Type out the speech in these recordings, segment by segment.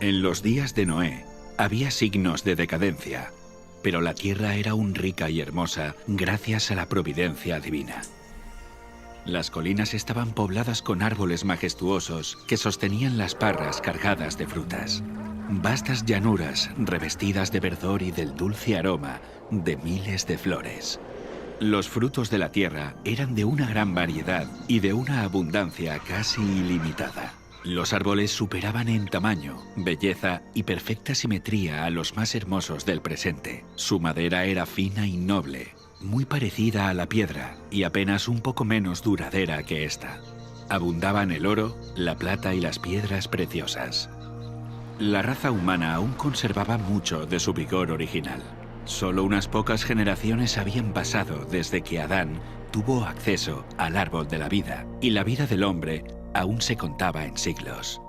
En los días de Noé había signos de decadencia, pero la tierra era aún rica y hermosa gracias a la providencia divina. Las colinas estaban pobladas con árboles majestuosos que sostenían las parras cargadas de frutas. Vastas llanuras revestidas de verdor y del dulce aroma de miles de flores. Los frutos de la tierra eran de una gran variedad y de una abundancia casi ilimitada. Los árboles superaban en tamaño, belleza y perfecta simetría a los más hermosos del presente. Su madera era fina y noble, muy parecida a la piedra y apenas un poco menos duradera que esta. Abundaban el oro, la plata y las piedras preciosas. La raza humana aún conservaba mucho de su vigor original. Solo unas pocas generaciones habían pasado desde que Adán tuvo acceso al árbol de la vida, y la vida del hombre aún se contaba en siglos.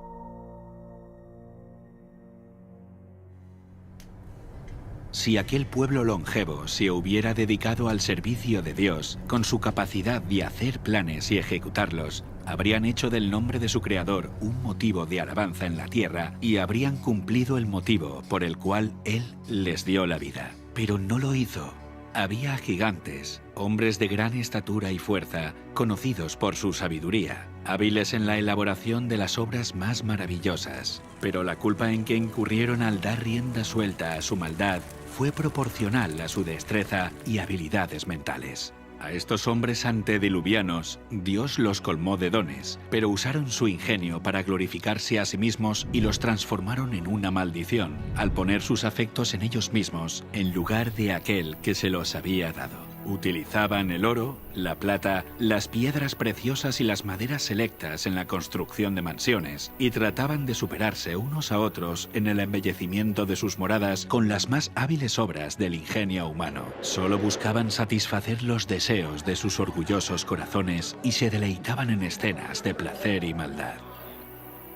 Si aquel pueblo longevo se hubiera dedicado al servicio de Dios con su capacidad de hacer planes y ejecutarlos, habrían hecho del nombre de su creador un motivo de alabanza en la tierra y habrían cumplido el motivo por el cual Él les dio la vida. Pero no lo hizo. Había gigantes, hombres de gran estatura y fuerza, conocidos por su sabiduría, hábiles en la elaboración de las obras más maravillosas. Pero la culpa en que incurrieron al dar rienda suelta a su maldad fue proporcional a su destreza y habilidades mentales. A estos hombres antediluvianos, Dios los colmó de dones, pero usaron su ingenio para glorificarse a sí mismos y los transformaron en una maldición, al poner sus afectos en ellos mismos, en lugar de aquel que se los había dado. Utilizaban el oro, la plata, las piedras preciosas y las maderas selectas en la construcción de mansiones, y trataban de superarse unos a otros en el embellecimiento de sus moradas con las más hábiles obras del ingenio humano. Solo buscaban satisfacer los deseos de sus orgullosos corazones y se deleitaban en escenas de placer y maldad.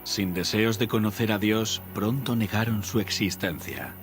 Sin deseos de conocer a Dios, pronto negaron su existencia.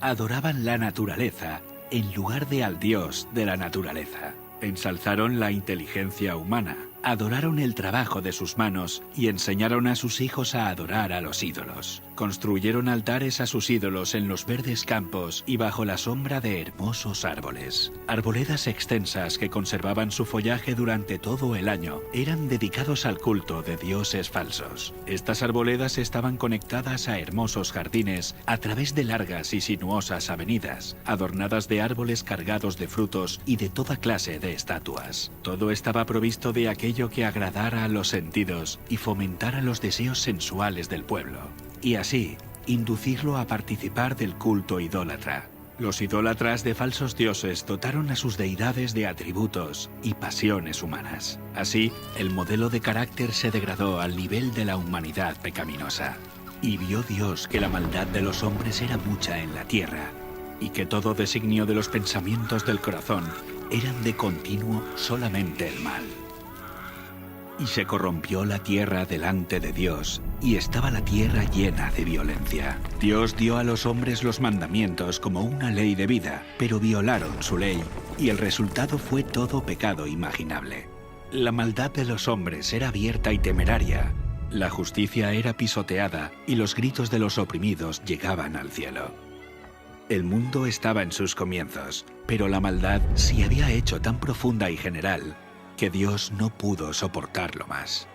Adoraban la naturaleza en lugar de al Dios de la naturaleza. Ensalzaron la inteligencia humana, adoraron el trabajo de sus manos y enseñaron a sus hijos a adorar a los ídolos. Construyeron altares a sus ídolos en los verdes campos y bajo la sombra de hermosos árboles. Arboledas extensas que conservaban su follaje durante todo el año eran dedicados al culto de dioses falsos. Estas arboledas estaban conectadas a hermosos jardines a través de largas y sinuosas avenidas, adornadas de árboles cargados de frutos y de toda clase de estatuas. Todo estaba provisto de aquello que agradara a los sentidos y fomentara los deseos sensuales del pueblo, y así inducirlo a participar del culto idólatra. Los idólatras de falsos dioses dotaron a sus deidades de atributos y pasiones humanas. Así, el modelo de carácter se degradó al nivel de la humanidad pecaminosa. Y vio Dios que la maldad de los hombres era mucha en la tierra, y que todo designio de los pensamientos del corazón eran de continuo solamente el mal. Y se corrompió la tierra delante de Dios, y estaba la tierra llena de violencia. Dios dio a los hombres los mandamientos como una ley de vida, pero violaron su ley, y el resultado fue todo pecado imaginable. La maldad de los hombres era abierta y temeraria, la justicia era pisoteada, y los gritos de los oprimidos llegaban al cielo. El mundo estaba en sus comienzos, pero la maldad se había hecho tan profunda y general que Dios no pudo soportarlo más.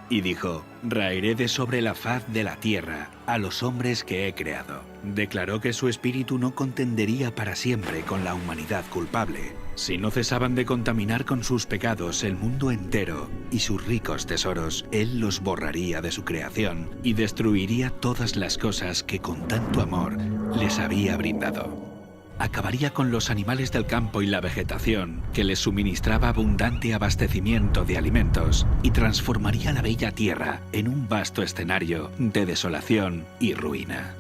Y dijo: raeré de sobre la faz de la tierra a los hombres que he creado. Declaró que su espíritu no contendería para siempre con la humanidad culpable. Si no cesaban de contaminar con sus pecados el mundo entero y sus ricos tesoros, Él los borraría de su creación y destruiría todas las cosas que con tanto amor les había brindado. Acabaría con los animales del campo y la vegetación, que les suministraba abundante abastecimiento de alimentos, y transformaría la bella tierra en un vasto escenario de desolación y ruina.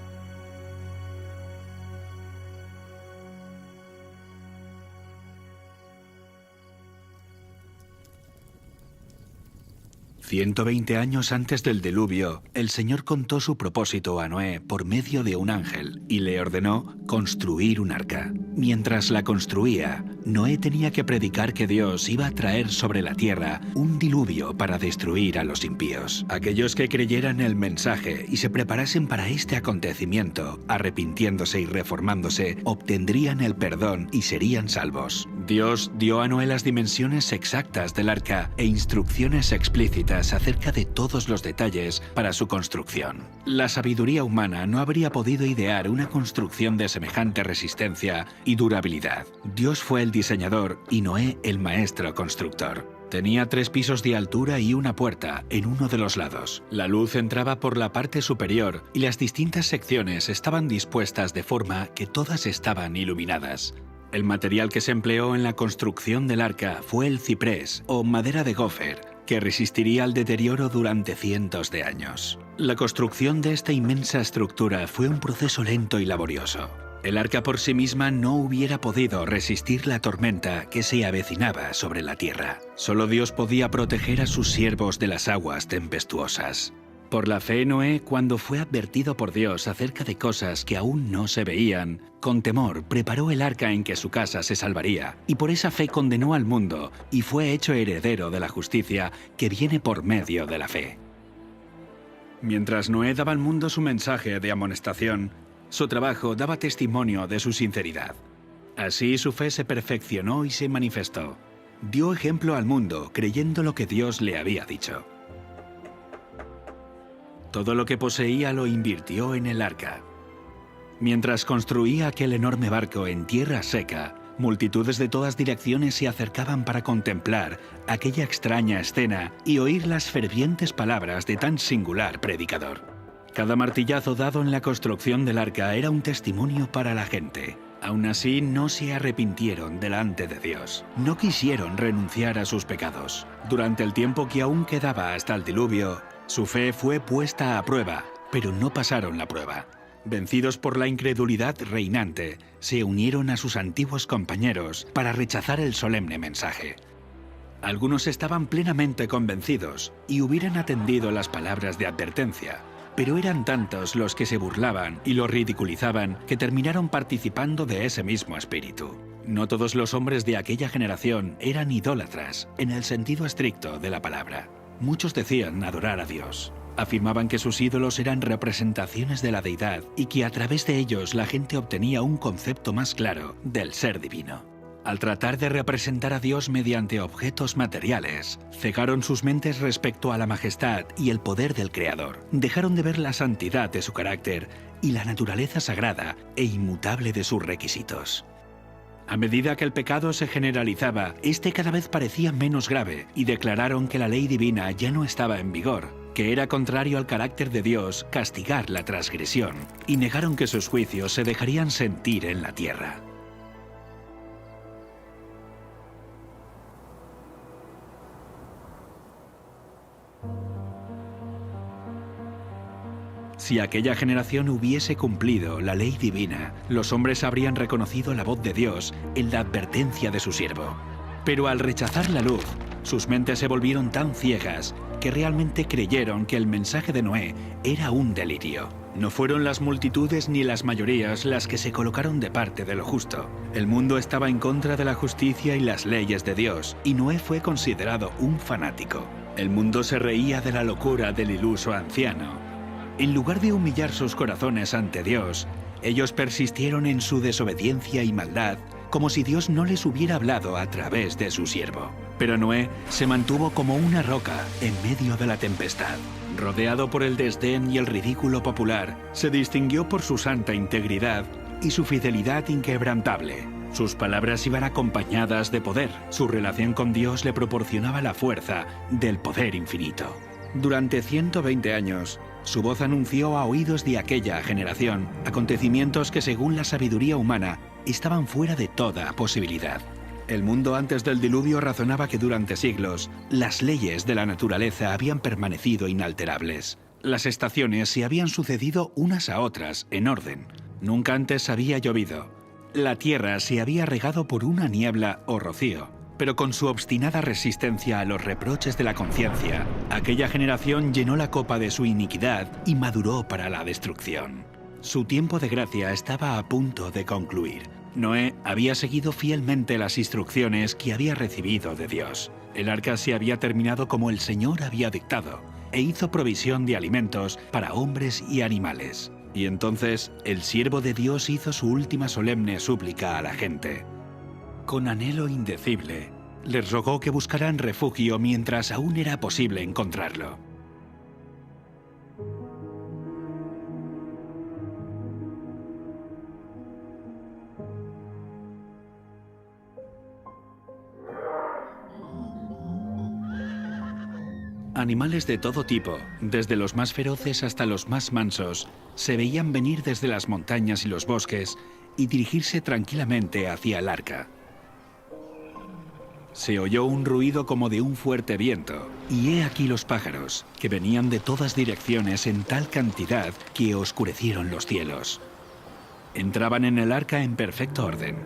120 años antes del diluvio, el Señor contó su propósito a Noé por medio de un ángel y le ordenó construir un arca. Mientras la construía, Noé tenía que predicar que Dios iba a traer sobre la tierra un diluvio para destruir a los impíos. Aquellos que creyeran el mensaje y se preparasen para este acontecimiento, arrepintiéndose y reformándose, obtendrían el perdón y serían salvos. Dios dio a Noé las dimensiones exactas del arca e instrucciones explícitas acerca de todos los detalles para su construcción. La sabiduría humana no habría podido idear una construcción de semejante resistencia y durabilidad. Dios fue el diseñador y Noé el maestro constructor. Tenía 3 pisos de altura y una puerta en uno de los lados. La luz entraba por la parte superior y las distintas secciones estaban dispuestas de forma que todas estaban iluminadas. El material que se empleó en la construcción del arca fue el ciprés o madera de gofer, que resistiría al deterioro durante cientos de años. La construcción de esta inmensa estructura fue un proceso lento y laborioso. El arca por sí misma no hubiera podido resistir la tormenta que se avecinaba sobre la tierra. Solo Dios podía proteger a sus siervos de las aguas tempestuosas. Por la fe, Noé, cuando fue advertido por Dios acerca de cosas que aún no se veían, con temor preparó el arca en que su casa se salvaría, y por esa fe condenó al mundo y fue hecho heredero de la justicia que viene por medio de la fe. Mientras Noé daba al mundo su mensaje de amonestación, su trabajo daba testimonio de su sinceridad. Así su fe se perfeccionó y se manifestó. Dio ejemplo al mundo creyendo lo que Dios le había dicho. Todo lo que poseía lo invirtió en el arca. Mientras construía aquel enorme barco en tierra seca, multitudes de todas direcciones se acercaban para contemplar aquella extraña escena y oír las fervientes palabras de tan singular predicador. Cada martillazo dado en la construcción del arca era un testimonio para la gente. Aún así, no se arrepintieron delante de Dios. No quisieron renunciar a sus pecados. Durante el tiempo que aún quedaba hasta el diluvio, su fe fue puesta a prueba, pero no pasaron la prueba. Vencidos por la incredulidad reinante, se unieron a sus antiguos compañeros para rechazar el solemne mensaje. Algunos estaban plenamente convencidos y hubieran atendido las palabras de advertencia, pero eran tantos los que se burlaban y lo ridiculizaban que terminaron participando de ese mismo espíritu. No todos los hombres de aquella generación eran idólatras, en el sentido estricto de la palabra. Muchos decían adorar a Dios. Afirmaban que sus ídolos eran representaciones de la deidad y que a través de ellos la gente obtenía un concepto más claro del ser divino. Al tratar de representar a Dios mediante objetos materiales, cegaron sus mentes respecto a la majestad y el poder del Creador. Dejaron de ver la santidad de su carácter y la naturaleza sagrada e inmutable de sus requisitos. A medida que el pecado se generalizaba, este cada vez parecía menos grave y declararon que la ley divina ya no estaba en vigor, que era contrario al carácter de Dios castigar la transgresión, y negaron que sus juicios se dejarían sentir en la tierra. Si aquella generación hubiese cumplido la ley divina, los hombres habrían reconocido la voz de Dios en la advertencia de su siervo. Pero al rechazar la luz, sus mentes se volvieron tan ciegas que realmente creyeron que el mensaje de Noé era un delirio. No fueron las multitudes ni las mayorías las que se colocaron de parte de lo justo. El mundo estaba en contra de la justicia y las leyes de Dios, y Noé fue considerado un fanático. El mundo se reía de la locura del iluso anciano. En lugar de humillar sus corazones ante Dios, ellos persistieron en su desobediencia y maldad, como si Dios no les hubiera hablado a través de su siervo. Pero Noé se mantuvo como una roca en medio de la tempestad. Rodeado por el desdén y el ridículo popular, se distinguió por su santa integridad y su fidelidad inquebrantable. Sus palabras iban acompañadas de poder. Su relación con Dios le proporcionaba la fuerza del poder infinito. Durante 120 años, su voz anunció a oídos de aquella generación acontecimientos que, según la sabiduría humana, estaban fuera de toda posibilidad. El mundo antes del diluvio razonaba que durante siglos las leyes de la naturaleza habían permanecido inalterables. Las estaciones se habían sucedido unas a otras en orden. Nunca antes había llovido. La tierra se había regado por una niebla o rocío. Pero con su obstinada resistencia a los reproches de la conciencia, aquella generación llenó la copa de su iniquidad y maduró para la destrucción. Su tiempo de gracia estaba a punto de concluir. Noé había seguido fielmente las instrucciones que había recibido de Dios. El arca se había terminado como el Señor había dictado, e hizo provisión de alimentos para hombres y animales. Y entonces el siervo de Dios hizo su última solemne súplica a la gente. Con anhelo indecible, les rogó que buscaran refugio mientras aún era posible encontrarlo. Animales de todo tipo, desde los más feroces hasta los más mansos, se veían venir desde las montañas y los bosques y dirigirse tranquilamente hacia el arca. Se oyó un ruido como de un fuerte viento, y he aquí los pájaros, que venían de todas direcciones en tal cantidad que oscurecieron los cielos. Entraban en el arca en perfecto orden.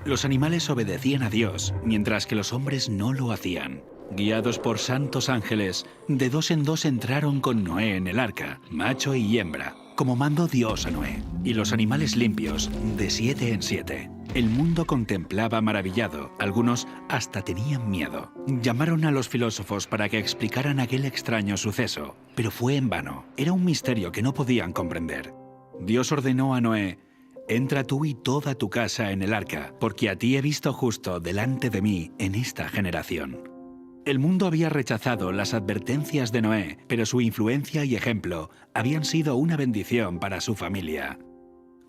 Los animales obedecían a Dios, mientras que los hombres no lo hacían. Guiados por santos ángeles, de dos en dos entraron con Noé en el arca, macho y hembra, como mandó Dios a Noé, y los animales limpios, de 7 en 7. El mundo contemplaba maravillado, algunos hasta tenían miedo. Llamaron a los filósofos para que explicaran aquel extraño suceso, pero fue en vano. Era un misterio que no podían comprender. Dios ordenó a Noé: «Entra tú y toda tu casa en el arca, porque a ti he visto justo delante de mí en esta generación». El mundo había rechazado las advertencias de Noé, pero su influencia y ejemplo habían sido una bendición para su familia.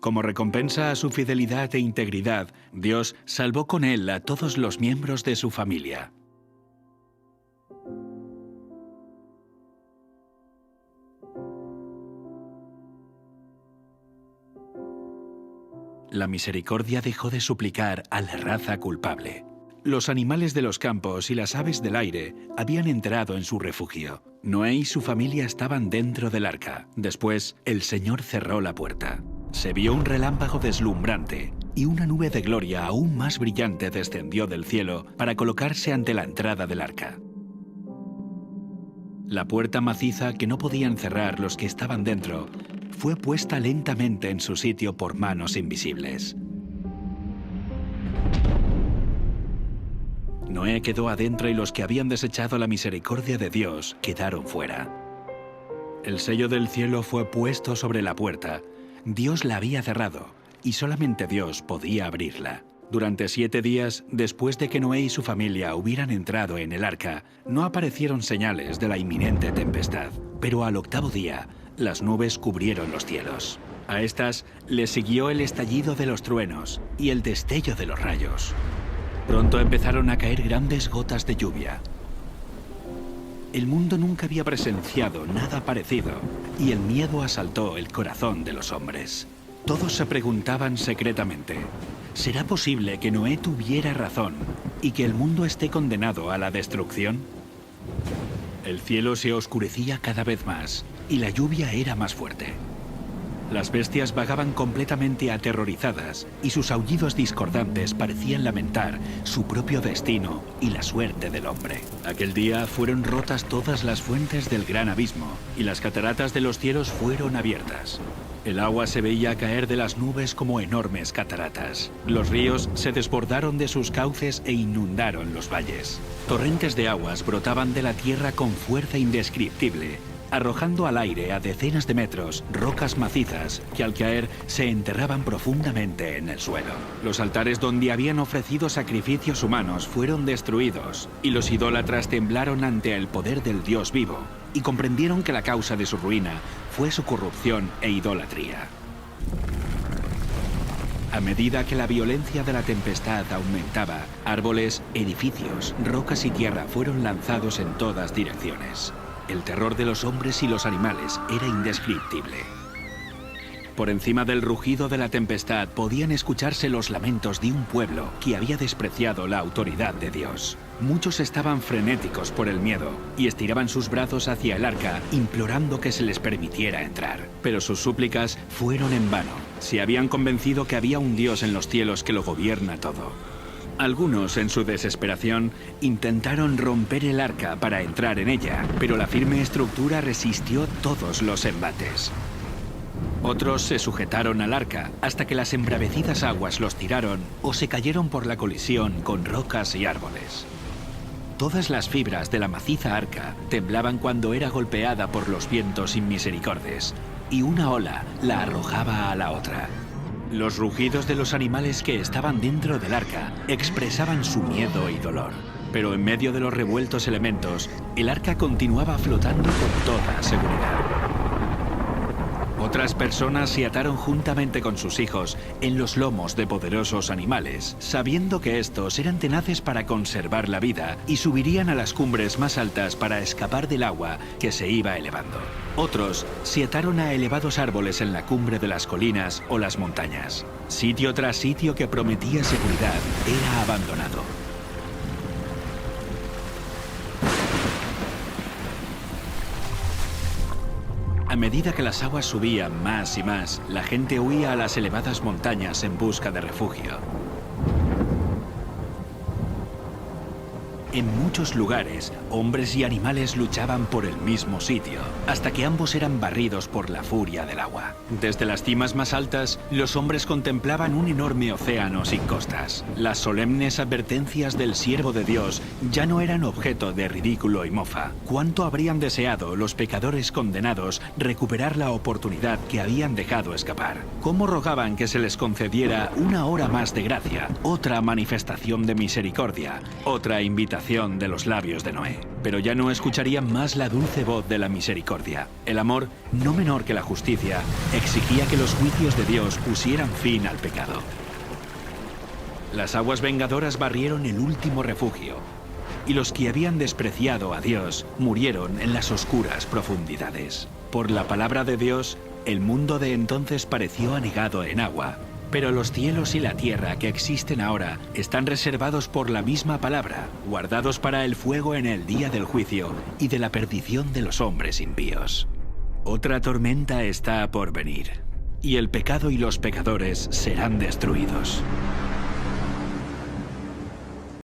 Como recompensa a su fidelidad e integridad, Dios salvó con él a todos los miembros de su familia. La misericordia dejó de suplicar a la raza culpable. Los animales de los campos y las aves del aire habían entrado en su refugio. Noé y su familia estaban dentro del arca. Después, el Señor cerró la puerta. Se vio un relámpago deslumbrante y una nube de gloria aún más brillante descendió del cielo para colocarse ante la entrada del arca. La puerta maciza que no podían cerrar los que estaban dentro fue puesta lentamente en su sitio por manos invisibles. Noé quedó adentro y los que habían desechado la misericordia de Dios quedaron fuera. El sello del cielo fue puesto sobre la puerta. Dios la había cerrado y solamente Dios podía abrirla. Durante 7 días, después de que Noé y su familia hubieran entrado en el arca, no aparecieron señales de la inminente tempestad. Pero al 8º día, las nubes cubrieron los cielos. A estas le siguió el estallido de los truenos y el destello de los rayos. Pronto empezaron a caer grandes gotas de lluvia. El mundo nunca había presenciado nada parecido y el miedo asaltó el corazón de los hombres. Todos se preguntaban secretamente: ¿será posible que Noé tuviera razón y que el mundo esté condenado a la destrucción? El cielo se oscurecía cada vez más y la lluvia era más fuerte. Las bestias vagaban completamente aterrorizadas y sus aullidos discordantes parecían lamentar su propio destino y la suerte del hombre. Aquel día fueron rotas todas las fuentes del gran abismo y las cataratas de los cielos fueron abiertas. El agua se veía caer de las nubes como enormes cataratas. Los ríos se desbordaron de sus cauces e inundaron los valles. Torrentes de aguas brotaban de la tierra con fuerza indescriptible, arrojando al aire a decenas de metros rocas macizas que al caer se enterraban profundamente en el suelo. Los altares donde habían ofrecido sacrificios humanos fueron destruidos y los idólatras temblaron ante el poder del Dios vivo y comprendieron que la causa de su ruina fue su corrupción e idolatría. A medida que la violencia de la tempestad aumentaba, árboles, edificios, rocas y tierra fueron lanzados en todas direcciones. El terror de los hombres y los animales era indescriptible. Por encima del rugido de la tempestad podían escucharse los lamentos de un pueblo que había despreciado la autoridad de Dios. Muchos estaban frenéticos por el miedo y estiraban sus brazos hacia el arca, implorando que se les permitiera entrar. Pero sus súplicas fueron en vano. Se habían convencido que había un Dios en los cielos que lo gobierna todo. Algunos, en su desesperación, intentaron romper el arca para entrar en ella, pero la firme estructura resistió todos los embates. Otros se sujetaron al arca hasta que las embravecidas aguas los tiraron o se cayeron por la colisión con rocas y árboles. Todas las fibras de la maciza arca temblaban cuando era golpeada por los vientos inmisericordes, y una ola la arrojaba a la otra. Los rugidos de los animales que estaban dentro del arca expresaban su miedo y dolor. Pero en medio de los revueltos elementos, el arca continuaba flotando con toda seguridad. Otras personas se ataron juntamente con sus hijos en los lomos de poderosos animales, sabiendo que estos eran tenaces para conservar la vida y subirían a las cumbres más altas para escapar del agua que se iba elevando. Otros se ataron a elevados árboles en la cumbre de las colinas o las montañas. Sitio tras sitio que prometía seguridad era abandonado. A medida que las aguas subían más y más, la gente huía a las elevadas montañas en busca de refugio. En muchos lugares, hombres y animales luchaban por el mismo sitio, hasta que ambos eran barridos por la furia del agua. Desde las cimas más altas, los hombres contemplaban un enorme océano sin costas. Las solemnes advertencias del siervo de Dios ya no eran objeto de ridículo y mofa. ¿Cuánto habrían deseado los pecadores condenados recuperar la oportunidad que habían dejado escapar? ¿Cómo rogaban que se les concediera una hora más de gracia, otra manifestación de misericordia, otra invitación de los labios de Noé? Pero ya no escucharían más la dulce voz de la misericordia. El amor, no menor que la justicia, exigía que los juicios de Dios pusieran fin al pecado. Las aguas vengadoras barrieron el último refugio, y los que habían despreciado a Dios murieron en las oscuras profundidades. Por la palabra de Dios, el mundo de entonces pareció anegado en agua. Pero los cielos y la tierra que existen ahora están reservados por la misma palabra, guardados para el fuego en el día del juicio y de la perdición de los hombres impíos. Otra tormenta está por venir, y el pecado y los pecadores serán destruidos.